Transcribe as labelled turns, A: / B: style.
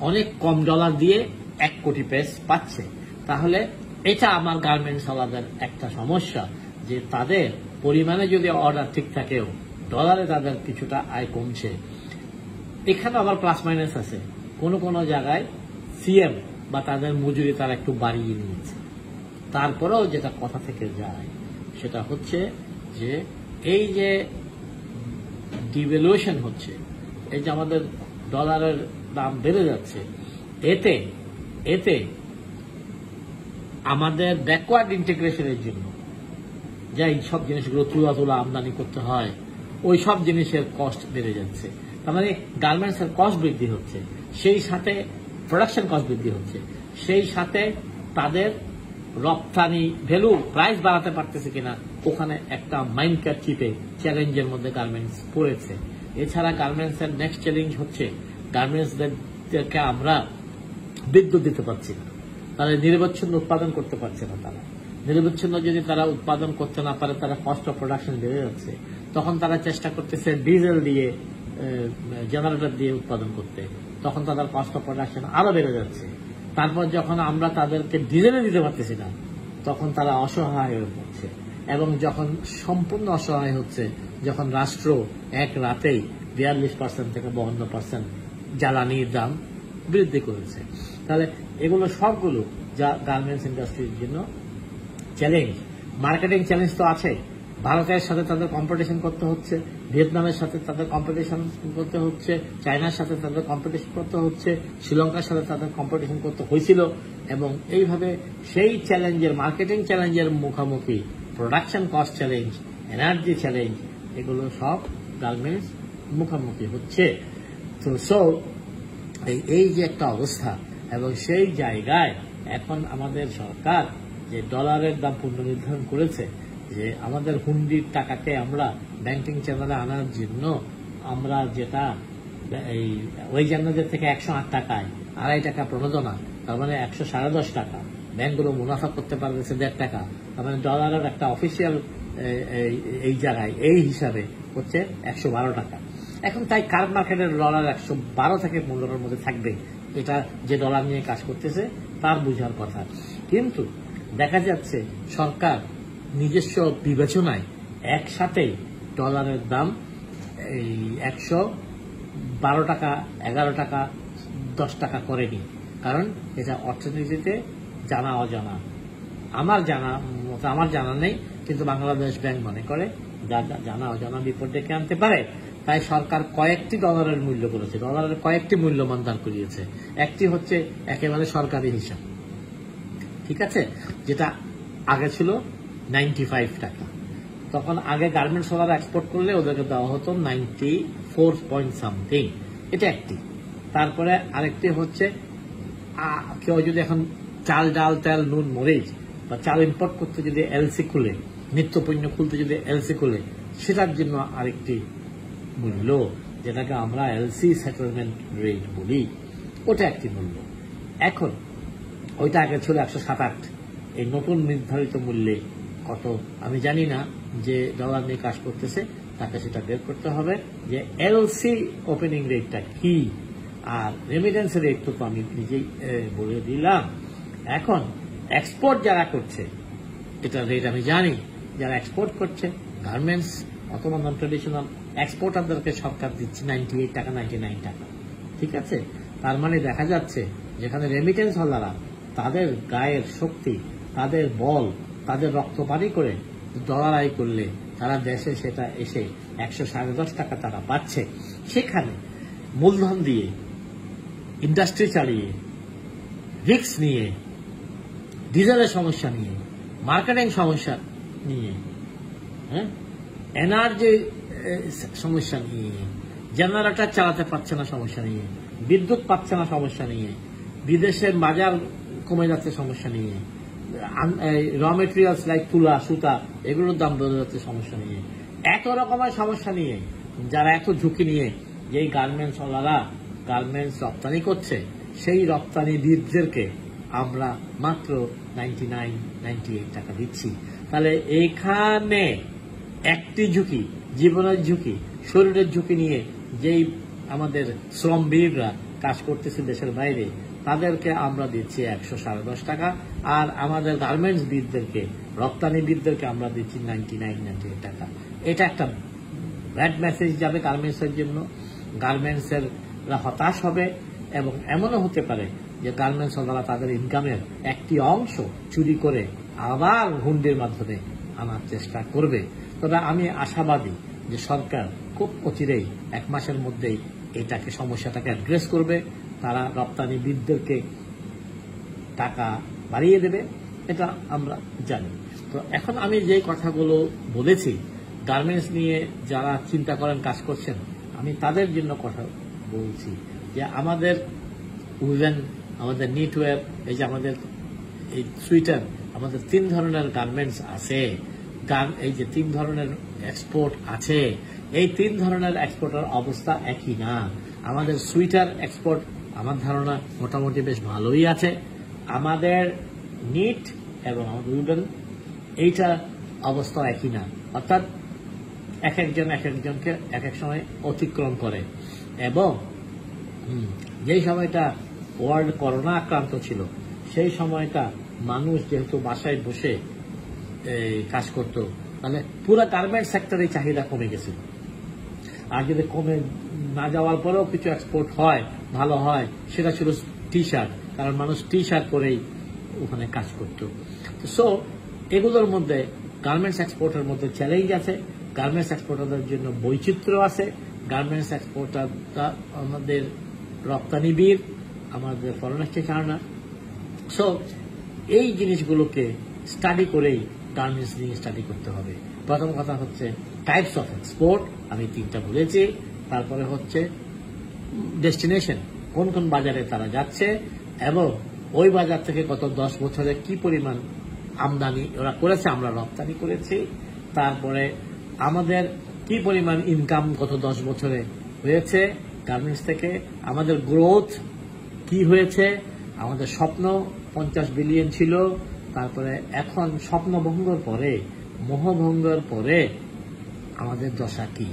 A: অনেক কম ডলার দিয়ে 1 কোটি পিস পাচ্ছে। তাহলে এটা আমার গার্মেন্টস ওয়ালাদের একটা সমস্যা, যে তাদের পরিমাণে যদি অর্ডার ঠিক থাকেও ডলারে তাদের কিছুটা আয় কমছে। এখানে আবার প্লাস মাইনাস আছে, কোন কোন জায়গায় সিএম বা তাদের মজুরি তারা একটু বাড়িয়ে নিয়েছে। তারপরেও যেটা কথা থেকে যায় সেটা হচ্ছে যে এই যে ডিভ্যালুয়েশন হচ্ছে, এই যে আমাদের ডলারের দাম বেড়ে যাচ্ছে, এতে এতে আমাদের ব্যাকওয়ার্ড ইন্টিগ্রেশনের জন্য যা এই সব জিনিসগুলো তুলা আমদানি করতে হয়, ওই সব জিনিসের কস্ট বেড়ে যাচ্ছে। তার মানে গার্মেন্টস এর কস্ট বৃদ্ধি হচ্ছে, সেই সাথে প্রোডাকশন কস্ট বৃদ্ধি হচ্ছে, সেই সাথে তাদের রপ্তানি ভ্যালু প্রাইস বাড়াতে পারতেছে কিনা, ওখানে একটা মাইন্ডকার চিপে চ্যালেঞ্জের মধ্যে গার্মেন্টস পড়েছে। এছাড়া গার্মেন্টস এর নেক্সট চ্যালেঞ্জ হচ্ছে গার্মেন্টসদেরকে আমরা বিদ্যুৎ দিতে পারছি না, তারা নিরবচ্ছিন্ন উৎপাদন করতে পারছে না। তারা নিরবচ্ছিন্ন যদি তারা উৎপাদন করতে না পারে, তারা কস্ট অফ প্রোডাকশন বেড়ে যাচ্ছে। তখন তারা চেষ্টা করতেছে ডিজেল দিয়ে, জেনারেটর দিয়ে উৎপাদন করতে, তখন তাদের কস্ট অফ প্রোডাকশন আরো বেড়ে যাচ্ছে। তারপর যখন আমরা তাদেরকে ডিজেলে দিতে পারতেছি না, তখন তারা অসহায় হয়ে পড়ছে। এবং যখন সম্পূর্ণ অসহায় হচ্ছে, যখন রাষ্ট্র এক রাতেই 42% থেকে 52% জ্বালানির দাম বৃদ্ধি করেছে, তাহলে এগুলো সবগুলো যা গার্মেন্টস ইন্ডাস্ট্রির জন্য চ্যালেঞ্জ। মার্কেটিং চ্যালেঞ্জ তো আছে, ভারতের সাথে তাদের কম্পিটিশন করতে হচ্ছে, ভিয়েতনামের সাথে তাদের কম্পিটিশন করতে হচ্ছে, চায়নার সাথে তাদের কম্পিটিশন করতে হচ্ছে, শ্রীলঙ্কার সাথে তাদের কম্পিটিশন করতে হয়েছিল। এবং এইভাবে সেই চ্যালেঞ্জের, মার্কেটিং চ্যালেঞ্জের মুখোমুখি production cost challenge, energy challenge, এগুলো সব গার্মেন্টস মুখোমুখি হচ্ছে। তো এই যে একটা অবস্থা, এবং সেই জায়গায় এখন আমাদের সরকার যে ডলারের দাম পুনর্নির্ধারণ করেছে, যে আমাদের হুন্ডির টাকাকে আমরা ব্যাংকিং চ্যানেলে আনার জন্য আমরা যেটা এই ওই জান্নাতের থেকে 108 টাকায় 2.5 টাকা প্রণোদনা, তার মানে 110.5 টাকা ব্যাংকগুলো মুনাফা করতে পারতেছে 1.5 টাকা। তার মানে ডলারের একটা অফিসিয়াল এই জায়গায় এই হিসাবে হচ্ছে 112 টাকা। এখন তাই কারেন্ট মার্কেটের ডলার 112 থেকে 15 মধ্যে থাকবে, এটা যে ডলার নিয়ে কাজ করতেছে তার বুঝার কথা। কিন্তু দেখা যাচ্ছে সরকার নিজস্ব বিবেচনায় একসাথে ডলারের দাম এই 112 টাকা, 11 টাকা, 10 টাকা করেনি, কারণ এটা অর্থনীতিতে জানা অজানা। আমার জানা নেই, কিন্তু বাংলাদেশ ব্যাংক মনে করে জানা অজানা বিপদ ডেকে আনতে পারে। তাই সরকার কয়েকটি ডলারের মূল্য করেছে, ডলারের কয়েকটি মূল্যমান দান করিয়েছে। একটি হচ্ছে একেবারে সরকারি হিসাব, ঠিক আছে, যেটা আগে ছিল 95 টাকা। তখন আগে গার্মেন্টস ওয়ালারা এক্সপোর্ট করলে ওদেরকে দেওয়া হতো 94 পয়েন্ট সামথিং, এটা একটি। তারপরে আরেকটি হচ্ছে কেউ যদি এখন চাল, ডাল, তেল, নুন, মরিচ বা চাল ইম্পোর্ট করতে যদি এলসি খুলে, নিত্যপণ্য খুলতে যদি এলসি খুলে, সেটার জন্য আরেকটি মূল্য, যেটাকে আমরা এলসি সেটেলমেন্ট রেট বলি, ওটা একটি মূল্য। এখন ওইটা আগে ছিল 107। এই নতুন নির্ধারিত মূল্যে কত আমি জানি না, যে ডলার নিয়ে কাজ করতেছে তাকে সেটা বের করতে হবে যে এলসি ওপেনিং রেটটা কি, আর রেমিটেন্স রেট তো আমি নিজেই বলে দিলাম। এখন এক্সপোর্ট যারা করছে, এটা রেট আমি জানি, যারা এক্সপোর্ট করছে গার্মেন্টস অথবা নন ট্রেডিশনাল এক্সপোর্টারদেরকে সরকার দিচ্ছে 98 টাকা, 99 টাকা, ঠিক আছে। তার মানে দেখা যাচ্ছে যেখানে রেমিটেন্স হলারা তাদের গায়ের শক্তি, তাদের বল, তাদের রক্ত পানি করে ডলার আয় করলে তারা দেশে সেটা এসে 110.5 টাকা তারা পাচ্ছে। সেখানে মূলধন দিয়ে, ইন্ডাস্ট্রি চালিয়ে, রিস্ক নিয়ে, ডিজেলের সমস্যা নিয়ে, মার্কেটিং সমস্যা নিয়ে, এনার্জি সমস্যা নিয়ে, জেনারেটর চালাতে পারছে না সমস্যা নিয়ে, বিদ্যুৎ পাচ্ছে না সমস্যা নিয়ে, বিদেশের বাজার কমে যাচ্ছে সমস্যা নিয়ে, র মেটেরিয়ালস লাইক তুলা, সুতা, এগুলোর দাম বেড়ে যাচ্ছে সমস্যা নিয়ে, এত রকমের সমস্যা নিয়ে যারা এত ঝুঁকি নিয়ে যেই গার্মেন্টস ওয়ালারা গার্মেন্টস রপ্তানি করছে, সেই রপ্তানিবিদদেরকে আমরা মাত্র 98 টাকা দিচ্ছি। তাহলে এইখানে একটি ঝুঁকি, জীবনের ঝুঁকি, শরীরের ঝুঁকি নিয়ে যেই আমাদের শ্রমবীররা কাজ করতেছে দেশের বাইরে, তাদেরকে আমরা দিচ্ছি 110 টাকা, আর আমাদের গার্মেন্টস বিদদেরকে, রপ্তানিবিদদেরকে আমরা দিচ্ছি 99 টাকা। এটা একটা ব্যাড মেসেজ যাবে গার্মেন্টসের জন্য। গার্মেন্টসের হতাশ হবে, এবং এমনও হতে পারে যে গার্মেন্টস ওনারা তাদের ইনকামের একটি অংশ চুরি করে আবার হুন্ডির মাধ্যমে আনার চেষ্টা করবে। তবে আমি আশাবাদী যে সরকার খুব অচিরেই 1 মাসের মধ্যেই এটাকে, সমস্যাটাকে অ্যাড্রেস করবে। তারা রপ্তানিবিদদেরকে টাকা বাড়িয়ে দেবে, এটা আমরা জানি। তো এখন আমি যে কথাগুলো বলেছি, গার্মেন্টস নিয়ে যারা চিন্তা করেন, কাজ করছেন, আমি তাদের জন্য কথা বলছি যে আমাদের উলেন, আমাদের নিটওয়্যার, এই যে আমাদের এই সুইটার, আমাদের 3 ধরনের গার্মেন্টস আছে। এই যে 3 ধরনের এক্সপোর্ট আছে, এই 3 ধরনের এক্সপোর্টের অবস্থা একই না। আমাদের সুইটার এক্সপোর্ট আমার ধারণা মোটামুটি বেশ ভালোই আছে। আমাদের নিট এবং আমাদের উলেন, এইটা অবস্থা একই না। অর্থাৎ এক একজনকে এক এক সময় অতিক্রম করে। এবং যেই সময়টা ওয়ার্ল্ড করোনা আক্রান্ত ছিল, সেই সময়টা মানুষ যেহেতু বাসায় বসে কাজ করত, তাহলে পুরো গার্মেন্ট সেক্টরের চাহিদা কমে গেছিল। আর যদি কমে না যাওয়ার পরেও কিছু এক্সপোর্ট হয়, ভালো হয়, সেটা ছিল টি শার্ট, কারণ মানুষ টি শার্ট পরেই ওখানে কাজ করত। সো এগুলোর মধ্যে গার্মেন্টস এক্সপোর্টের মধ্যে চ্যালেঞ্জ আছে, গার্মেন্টস এক্সপোর্টারদের জন্য বৈচিত্র্য আছে। গার্মেন্টস এক্সপোর্টাররা আমাদের রপ্তানিবিদ, আমাদের ফরেন এক্সচেঞ্জ আর্নার। সো এই জিনিসগুলোকে স্টাডি করেই গার্মেন্টস নিয়ে স্টাডি করতে হবে। প্রথম কথা হচ্ছে টাইপস অফ এক্সপোর্ট, আমি 3টা বলেছি। তারপরে হচ্ছে ডেস্টিনেশন, কোন কোন বাজারে তারা যাচ্ছে, এবং ওই বাজার থেকে গত 10 বছরে কি পরিমাণ আমদানি ওরা করেছে, আমরা রপ্তানি করেছি। তারপরে আমাদের কি পরিমাণ ইনকাম গত 10 বছরে হয়েছে গার্মেন্টস থেকে, আমাদের গ্রোথ কি হয়েছে, আমাদের স্বপ্ন 50 বিলিয়ন ছিল, তারপরে এখন স্বপ্নভঙ্গর পরে, মোহভঙ্গর পরে আমাদের দশা কি।